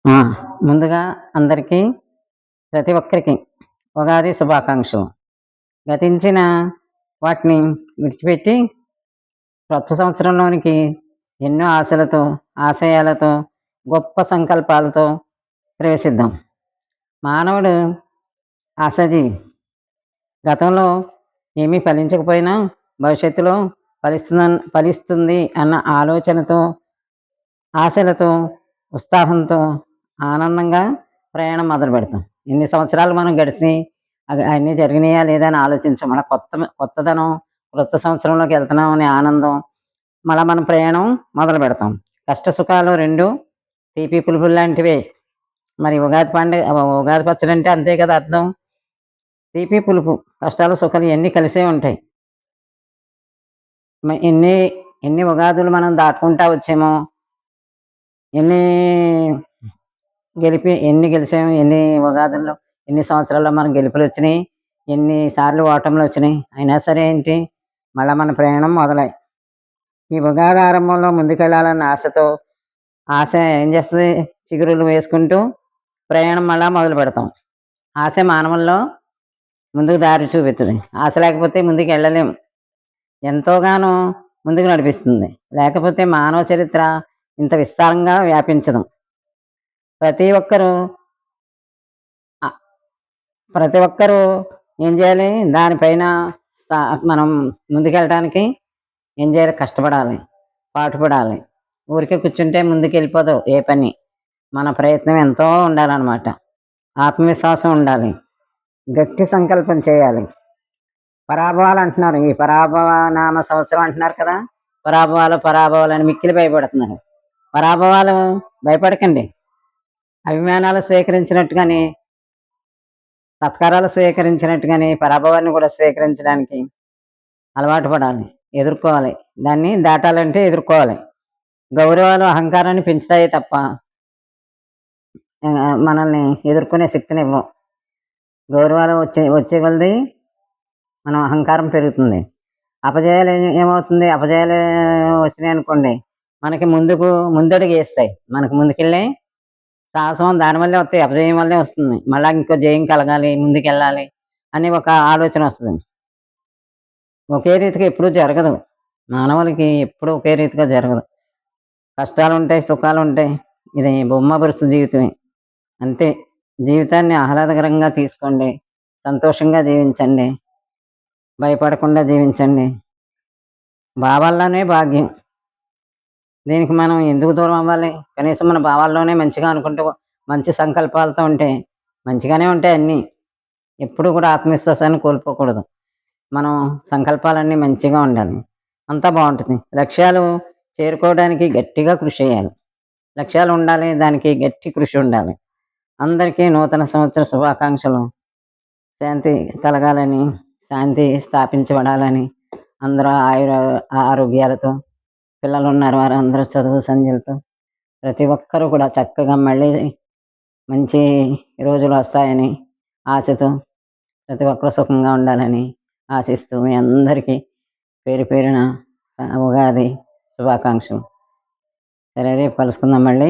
ఆ! ముందుగా అందరికీ, ప్రతి ఒక్కరికి ఉగాది శుభాకాంక్షలు. గతించిన వాటిని విడిచిపెట్టి కొత్త సంవత్సరంలోనికి ఎన్నో ఆశలతో, ఆశయాలతో, గొప్ప సంకల్పాలతో ప్రవేశిద్దాం. మానవుడు ఆశాజీవి. గతంలో ఏమీ ఫలించకపోయినా భవిష్యత్తులో ఫలిస్తుంది అన్న ఆలోచనతో, ఆశలతో, ఉత్సాహంతో, ఆనందంగా ప్రయాణం మొదలుపెడతాం. ఇన్ని సంవత్సరాలు మనం గడిచినయి, అన్నీ జరిగినాయా లేదా అని ఆలోచించం. మన కొత్తదనం, కొత్త సంవత్సరంలోకి వెళ్తున్నాం అనే ఆనందం, మళ్ళా మనం ప్రయాణం మొదలుపెడతాం. కష్ట సుఖాలు 2 తీపి పులుపులు లాంటివే. మరి ఉగాది పచ్చడి అంటే అంతే కదా అర్థం. తీపి, పులుపు, కష్టాలు, సుఖాలు ఇయన్నీ కలిసే ఉంటాయి. ఎన్ని ఎన్ని ఉగాదులు మనం దాటుకుంటా వచ్చామో, ఎన్ని ఎన్ని గెలిచాము, ఎన్ని ఉగాదుల్లో, ఎన్ని సంవత్సరాల్లో మనకు గెలుపులొచ్చినియి, ఎన్ని సార్లు ఓటములొచ్చినియి. అయినా సరే ఏంటి, మళ్ళా మన ప్రయాణం మొదలై. ఈ ఉగాది ఆరంభంలో ముందుకెళ్ళాలన్న ఆశతో, ఆశ ఏం చేస్తది, చిగురులు వేసుకుంటూ ప్రయాణం మళ్ళా మొదలుపెడతాం. ఆశ మానవుల్లో ముందుకు దారి చూపెడుతది. ఆశ లేకపోతే ముందుకెళ్ళలేం. ఎంతోగానో ముందుకు నడిపిస్తుంది. లేకపోతే మానవ చరిత్ర ఇంత విస్తారంగా వ్యాపించదు. ప్రతి ఒక్కరూ ఆహ్, ప్రతి ఒక్కరూ ఏం చేయాలి, దానిపైన సా మనం ముందుకెళ్ళటానికి ఏం చేయాలి, కష్టపడాలి, పాటుపడాలి. ఊరికే కూర్చుంటే ముందుకెళ్ళిపోదు ఏ పని. మన ప్రయత్నం ఎంతో ఉండాలనమాట. ఆత్మవిశ్వాసం ఉండాలి. గట్టి సంకల్పం చేయాలి. పరాభవాలు అంటున్నారు. ఈ పరాభవ నామ సంవత్సరం అంటున్నారు కదా! పరాభవాలని మిక్కిలి భయపడుతున్నారు. పరాభవాలు భయపడకండి. అభిమానాలు స్వీకరించినట్టుగానే, సత్కారాలు స్వీకరించినట్టుగానే పరాభవాన్ని కూడా స్వీకరించడానికి అలవాటు పడాలి. ఎదుర్కోవాలి. దాన్ని దాటాలంటే ఎదుర్కోవాలి. గౌరవాలు అహంకారాన్ని పెంచుతాయే తప్ప మనల్ని ఎదుర్కొనే శక్తినివ్వవు. గౌరవాలు వచ్చే కొలది మనం అహంకారం పెరుగుతుంది. అపజయాలు ఏమవుతుంది, అపజయాలు వచ్చినాయనుకోండి, మనకి ముందడుగేస్తాయి. మనకు ముందుకెళ్ళే సాహసం దానివల్లే వస్తాయి. అపజయం వల్లే వస్తుంది. మళ్ళా ఇంకో జయం కలగాలి, ముందుకెళ్ళాలి అని ఒక ఆలోచన వస్తది. ఒకే రీతిగా ఎప్పుడూ జరగదు. మానవులకి ఎప్పుడూ ఒకే రీతిగా జరగదు. కష్టాలుంటాయి, సుఖాలుంటాయి. ఇది బొమ్మ బరుసు జీవితమే. అంతే. జీవితాన్ని ఆహ్లాదకరంగా తీసుకోండి. సంతోషంగా జీవించండి. భయపడకుండా జీవించండి. భావాల్లోనే భాగ్యం. దీనికి మనం ఎందుకు దూరం అవ్వాలి? కనీసం మన భావాల్లోనే మంచిగా అనుకుంటూ, మంచి సంకల్పాలతో ఉంటే మంచిగానే ఉంటాయి అన్నీ. ఎప్పుడూ కూడా ఆత్మవిశ్వాసాన్ని కోల్పోకూడదు. మనం సంకల్పాలన్నీ మంచిగా ఉండాలి. అంతా బావుంటుంది. లక్ష్యాలు చేరుకోవడానికి గట్టిగా కృషి చేయాలి. లక్ష్యాలు ఉండాలి. దానికి గట్టి కృషి ఉండాలి. అందరికీ నూతన సంవత్సర శుభాకాంక్షలు. శాంతి కలగాలని, శాంతి స్థాపించబడాలని, అందరూ ఆరోగ్యాలతో, పిల్లలున్నారు వారందరూ చదువు సంధ్యలతో, ప్రతి ఒక్కరూ కూడా చక్కగా మళ్ళీ మంచి రోజులు వస్తాయని ఆశతో, ప్రతి ఒక్కరు సుఖంగా ఉండాలని ఆశిస్తూ, మీ అందరికీ పేరు పేరున ఉగాది శుభాకాంక్షలు. సరే, రేపు కలుసుకుందాం మళ్ళీ.